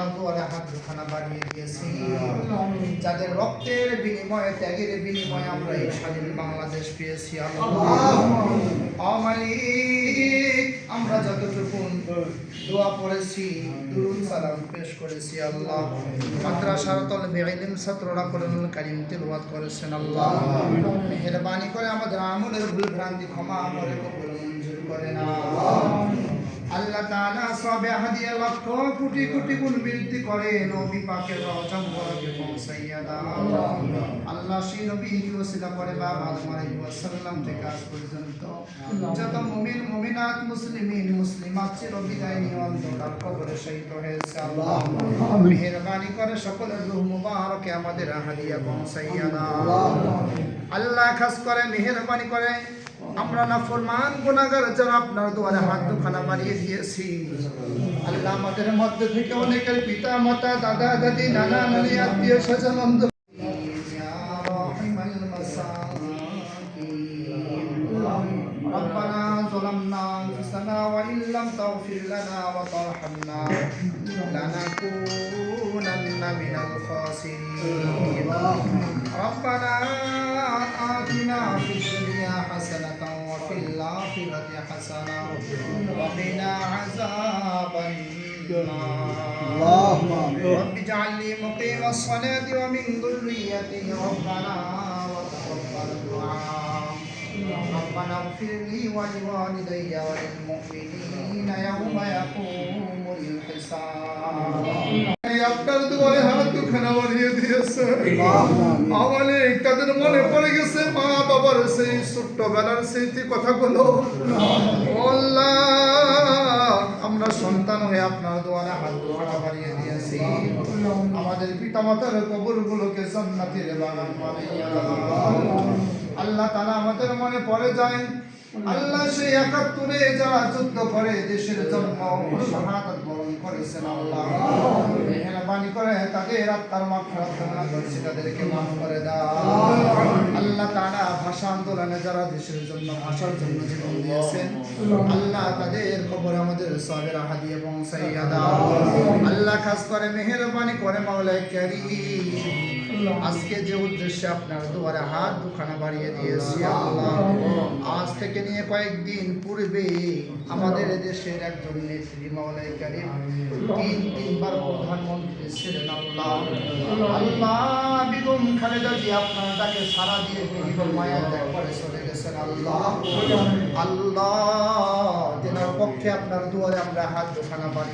আপনার দুয়ারে হাত দুখানা বাড়িয়ে দিয়েছি। যাদের রক্তের বিনিময়ে, ত্যাগের বিনিময়ে আমরা এই স্বাধীন বাংলাদেশ পেয়েছি আল্লাহ, মালিক আমরা যতটুকু দোয়া পড়েছি, দুরূদ সালাম পেশ করেছি আল্লাহ, মাদ্রাসার তলবে ইলম ছাত্ররা কোরআনুল কারীম তিলাওয়াত করেছেন আল্লাহ, মেহেরবানি করে আমাদের আমলের ভুল ভ্রান্তি ক্ষমা করে কবুল মঞ্জুর করে না আল্লাহ তাআলা। সবে হাদিয়া লক্ষ কোটি কোটি গুণ বৃদ্ধি করে নবী পাকের রওজা মুবারকে পৌঁছাইয়া দাও আল্লাহ। সেই নবীকে ওসিলা করে বাবা আদম আলাইহিস সালাম থেকে আজ পর্যন্ত যত মুমিন মুমিনাত মুসলিমিন মুসলিমাত চির বিদায় নিয়ে অন্ধকার কবরে শহীদ হয়েছে আল্লাহ, মেহেরবানি করে সকলের রূহ মুবারকে আমাদের হাদিয়া পৌঁছাইয়া দাও আল্লাহ। খাস করে মেহেরবানি করে আমরা নাফরমান গুনাহগার যারা আপনার দুয়ারে হাত দুখানা বাড়িয়ে দিয়েছি আল্লাহ, আমাদের মধ্যে থেকে অনেকের পিতা মাতা দাদা দাদি নানা নানি আত্মীয় স্বজন ربنا ظلمنا أنفسنا وإن لم تغفر لنا وترحمنا لنكونن من الخاسرين ربنا آتنا في الدنيا حسنة وفي الآخرة حسنة وقنا عذاب النار رب اجعلني مقيم الصلاة ومن ذريتي ربنا وتقبل دعاء ربنا اغفر لي ولوالدي وللمؤمنين يوم يقوم الحساب আপনার দুয়ারে হাত দুখানা বাড়িয়ে দিয়েছে আমালে তাদের মনে পড়ে গেছে মা বাবার সেই ছোট্টবেলার স্মৃতি কথাগুলো আল্লাহ, আমরা সন্তান হয়ে আপনার দুয়ারে হাত দুখানা বাড়িয়ে দিয়েছি আমাদের পিতামাতার কবরগুলোকে জান্নাতের বাগান বানাইয়া দাও আল্লাহ তাআলা। আমাদের মনে পড়ে যায় আল্লাহ সেই ৭১ যারা যুদ্ধ করে দেশের জন্য শাহাদাত বরণ করেছেন আল্লাহ, মেহেরবানি করে তাদের আত্মার মাগফিরাত কামনা করছি, তাদেরকে মাফ করে দাও আল্লাহ তাআলা। ভাষা আন্দোলনে যারা দেশের জন্য ভাষার জন্য জীবন দিয়েছেন আল্লাহ, তাদের কবরে আমাদের সওয়াবের হাদিয়া পৌঁছাইয়া দাও আল্লাহ। খাস করে মেহেরবানি করে মাওলা কারীম আজকে যে উদ্দেশ্যে আপনার দুয়ারে হাত দুখানা বাড়িয়ে দিয়েছি আল্লাহ, আজ থেকে নিয়ে কয়েকদিন পূর্বে আমাদের দেশের একজন নেত্রী মাওলা কারীম তিনবার প্রধানমন্ত্রী ছিলেন আল্লাহ, বেগম খালেদা জিয়া আপনার ডাকে সাড়া দিয়ে বিহিবল মায়া ত্যাগ করে চলে গেছেন আল্লাহ। আল্লাহ, তেনার পক্ষে আপনার দুয়ারে আমরা হাত দুখানা বাড়ি